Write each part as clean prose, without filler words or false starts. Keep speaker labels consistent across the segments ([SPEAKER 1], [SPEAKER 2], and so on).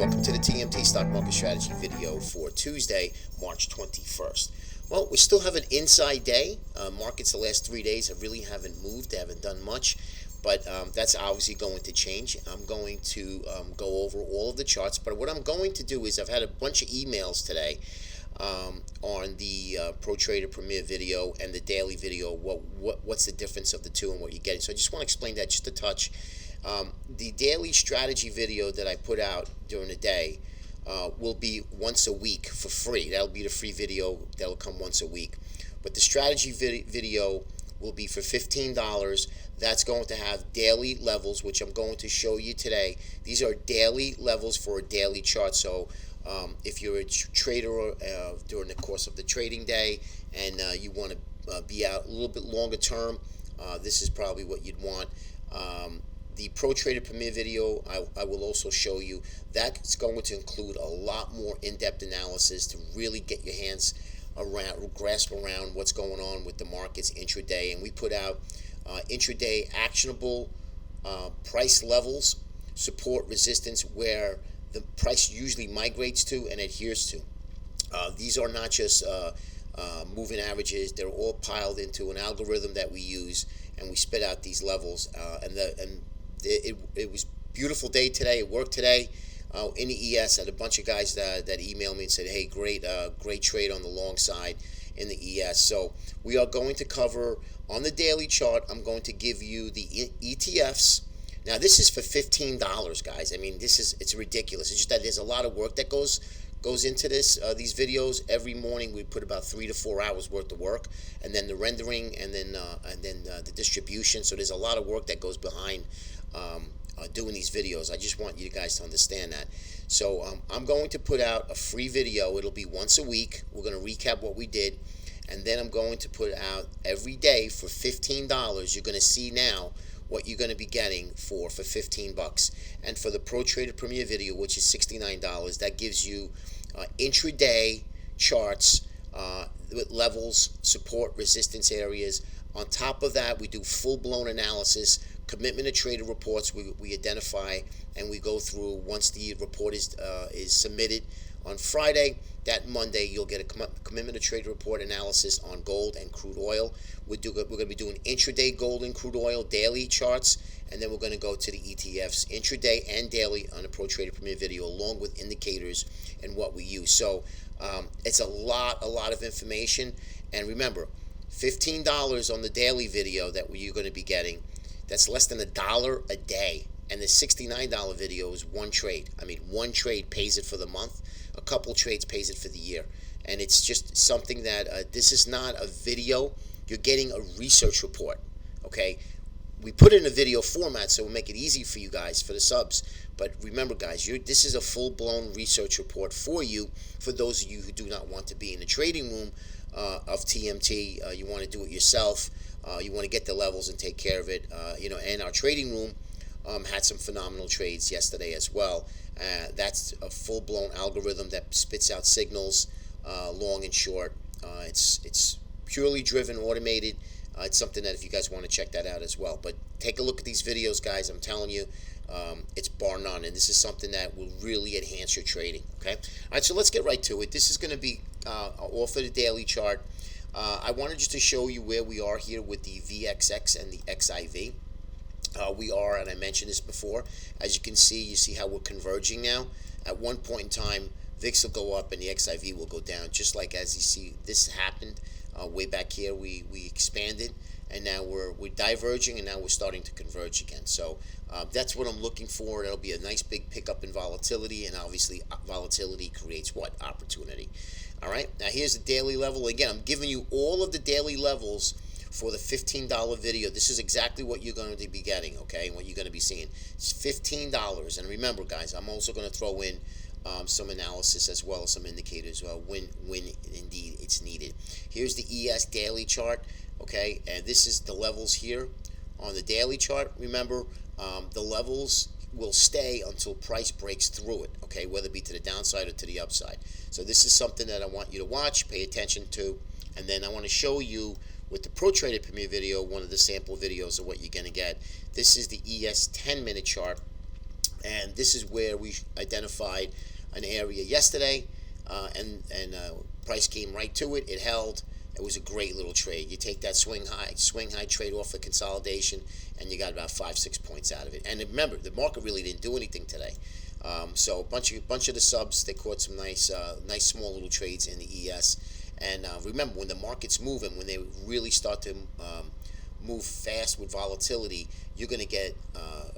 [SPEAKER 1] Welcome to the TMT Stock Market Strategy video for Tuesday, March 21st. Well, we still have an inside day. Markets the last 3 days really haven't moved. They haven't done much, but that's obviously going to change. I'm going to go over all of the charts, but what I'm going to do is I've had a bunch of emails today on the Pro Trader Premier video and the daily video. What's the difference of the two and what you're getting? So I just want to explain that just a touch. The daily strategy video that I put out during the day will be once a week for free. That'll be the free video that'll come once a week. But the strategy video will be for $15. That's going to have daily levels, which I'm going to show you today. These are daily levels for a daily chart. So if you're a trader during the course of the trading day and you want to be out a little bit longer term, this is probably what you'd want. The Pro Trader Premier video, I will also show you. That's going to include a lot more in-depth analysis to really get your hands around, grasp around what's going on with the markets intraday. And we put out intraday actionable price levels, support, resistance, where the price usually migrates to and adheres to. These are not just moving averages. They're all piled into an algorithm that we use, and we spit out these levels. It was a beautiful day today. It worked today. In the ES, I had a bunch of guys that emailed me and said, hey, great trade on the long side in the ES. So we are going to cover on the daily chart. I'm going to give you the ETFs. Now, this is for $15, guys. I mean, it's ridiculous. It's just that there's a lot of work that goes into this. These videos every morning we put about 3 to 4 hours worth of work, and then the rendering, and then the distribution. So there's a lot of work that goes behind doing these videos. I just want you guys to understand that. So I'm going to put out a free video. It'll be once a week. We're going to recap what we did, and then I'm going to put out every day for $15. You're going to see now what you're going to be getting for $15. And for the Pro Trader Premier video, which is $69, that gives you intraday charts with levels, support, resistance areas. On top of that, we do full-blown analysis, commitment to trader reports. We identify and we go through. Once the report is submitted on Friday, that Monday you'll get a commitment to trader report analysis on gold and crude oil. We're going to be doing intraday gold and crude oil daily charts, and then we're going to go to the ETFs intraday and daily on the Pro Trader Premier video, along with indicators and what we use. So it's a lot of information. And remember, $15 on the daily video that you're going to be getting. That's less than $1 a day. And the $69 video is one trade. I mean, one trade pays it for the month. A couple trades pays it for the year. And it's just something that this is not a video. You're getting a research report, okay? We put it in a video format so we'll make it easy for you guys, for the subs. But remember, guys, this is a full-blown research report for you, for those of you who do not want to be in the trading room of TMT. You want to do it yourself. You want to get the levels and take care of it. And our trading room had some phenomenal trades yesterday as well. That's a full-blown algorithm that spits out signals, long and short. It's purely driven, automated. It's something that if you guys want to check that out as well. But take a look at these videos, guys. I'm telling you, it's bar none, and this is something that will really enhance your trading. Okay. All right. So let's get right to it. This is going to be off of the daily chart. I wanted just to show you where we are here with the VXX and the XIV. We are, and I mentioned this before, as you can see, you see how we're converging now. At one point in time, VIX will go up and the XIV will go down, just like as you see this happened way back here. We expanded, and now we're diverging, and now we're starting to converge again. So that's what I'm looking for. That'll be a nice big pickup in volatility, and obviously volatility creates what? Opportunity. All right, now here's the daily level. Again, I'm giving you all of the daily levels for the $15 video. This is exactly what you're going to be getting, okay, and what you're going to be seeing. It's $15. And remember, guys, I'm also going to throw in some analysis as well as some indicators when indeed it's needed. Here's the ES daily chart, okay, and this is the levels here on the daily chart. Remember, the levels will stay until price breaks through it, okay, whether it be to the downside or to the upside. So this is something that I want you to watch, pay attention to, and then I want to show you with the Pro Trader Premier video, one of the sample videos of what you're going to get. This is the ES 10-minute chart, And this is where we identified an area yesterday, and price came right to it. It held. It was a great little trade. You take that swing high trade off the consolidation, and you got about 5-6 points out of it. And remember, the market really didn't do anything today. So a bunch of the subs, they caught some nice small little trades in the ES. And remember, when the market's moving, when they really start to move fast with volatility, you're going to get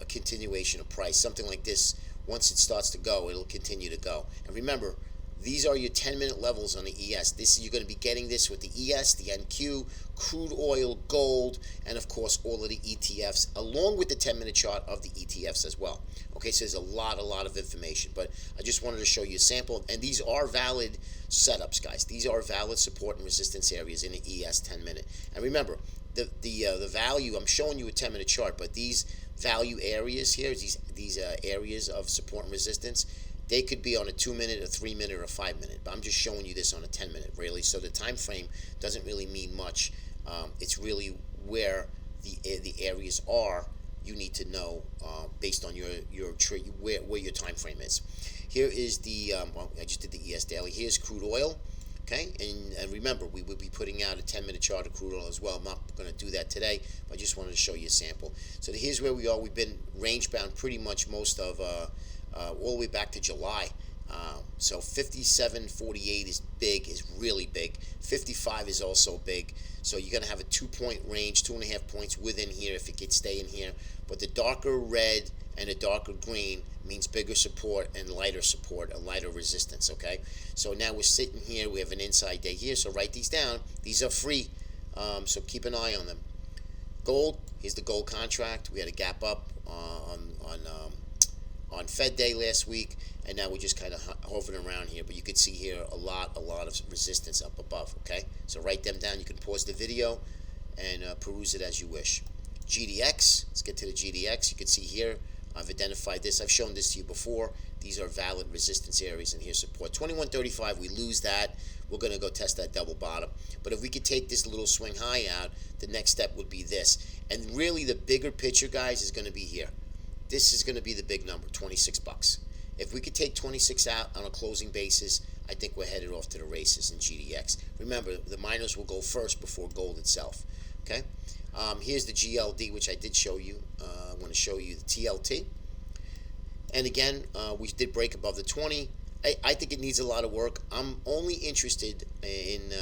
[SPEAKER 1] a continuation of price. Something like this, once it starts to go, it'll continue to go. And remember, these are your 10-minute levels on the ES. You're going to be getting this with the ES, the NQ, crude oil, gold, and of course all of the ETFs, along with the 10-minute chart of the ETFs as well. Okay, so there's a lot of information, but I just wanted to show you a sample, and these are valid setups, guys. These are valid support and resistance areas in the ES 10-minute. And remember, the value, I'm showing you a 10-minute chart, but these value areas here, these areas of support and resistance, they could be on a 2-minute, a 3-minute, or a 5-minute. But I'm just showing you this on a 10-minute, really. So the time frame doesn't really mean much. It's really where the areas are. You need to know based on your trade where your time frame is. Here is the well, I just did the ES daily. Here's crude oil. Okay, and remember, we will be putting out a 10-minute chart of crude oil as well. I'm not going to do that today, but I just wanted to show you a sample. So here's where we are. We've been range bound pretty much most of all the way back to July. So 57.48 is big, is really big. 55 is also big. So you're going to have a 2-point range, 2.5 points within here if it could stay in here. But the darker red and the darker green means bigger support and lighter support, a lighter resistance, okay? So now we're sitting here. We have an inside day here, so write these down. These are free, so keep an eye on them. Gold, here's the gold contract. We had a gap up on Fed Day last week, and now we're just kind of hovering around here. But you can see here a lot of resistance up above, okay? So write them down. You can pause the video and peruse it as you wish. GDX, let's get to the GDX. You can see here, I've identified this. I've shown this to you before. These are valid resistance areas, and here's support. 21.35, we lose that. We're going to go test that double bottom. But if we could take this little swing high out, the next step would be this. And really the bigger picture, guys, is going to be here. This is going to be the big number, 26 bucks. If we could take 26 out on a closing basis, I think we're headed off to the races in GDX. Remember, the miners will go first before gold itself. Okay? Here's the GLD, which I did show you. I want to show you the TLT. And again, we did break above the 20. I think it needs a lot of work. I'm only interested in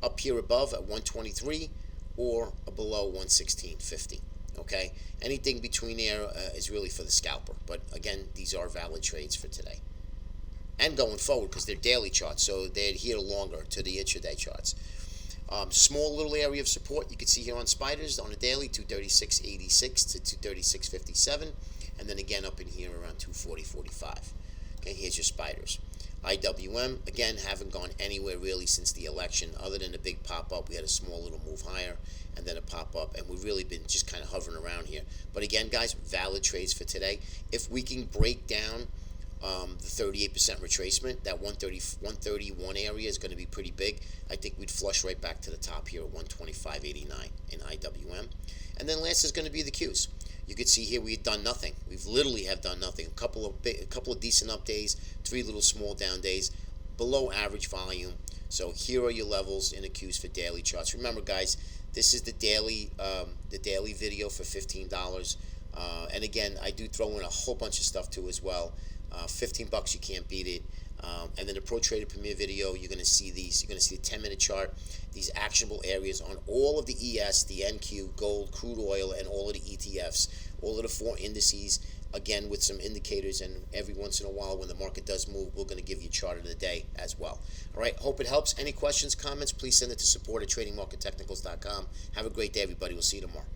[SPEAKER 1] up here above at 123 or below 116.50. Okay, anything between there is really for the scalper. But again, these are valid trades for today and going forward because they're daily charts, so they adhere longer to the intraday charts. Small little area of support you can see here on spiders on a daily, 236.86 to 236.57, and then again up in here around 240.45. Okay, here's your spiders. IWM, again, haven't gone anywhere really since the election other than a big pop-up. We had a small little move higher and then a pop-up, and we've really been just kind of hovering around here. But again, guys, valid trades for today. If we can break down the 38% retracement, that 131 area is going to be pretty big. I think we'd flush right back to the top here at 125.89 in IWM. And then last is going to be the Qs. You can see here we've done nothing. We've literally have done nothing. A couple of decent up days, 3 little small down days, below average volume. So here are your levels in the Qs for daily charts. Remember, guys, this is the daily video for $15. And again, I do throw in a whole bunch of stuff too as well. 15 bucks, you can't beat it. And then the Pro Trader Premier video, you're going to see these. You're going to see the 10-minute chart, these actionable areas on all of the ES, the NQ, gold, crude oil, and all of the ETFs, all of the 4 indices, again with some indicators. And every once in a while when the market does move, we're going to give you a chart of the day as well. All right, hope it helps. Any questions, comments, please send it to support@tradingmarkettechnicals.com. Have a great day, everybody. We'll see you tomorrow.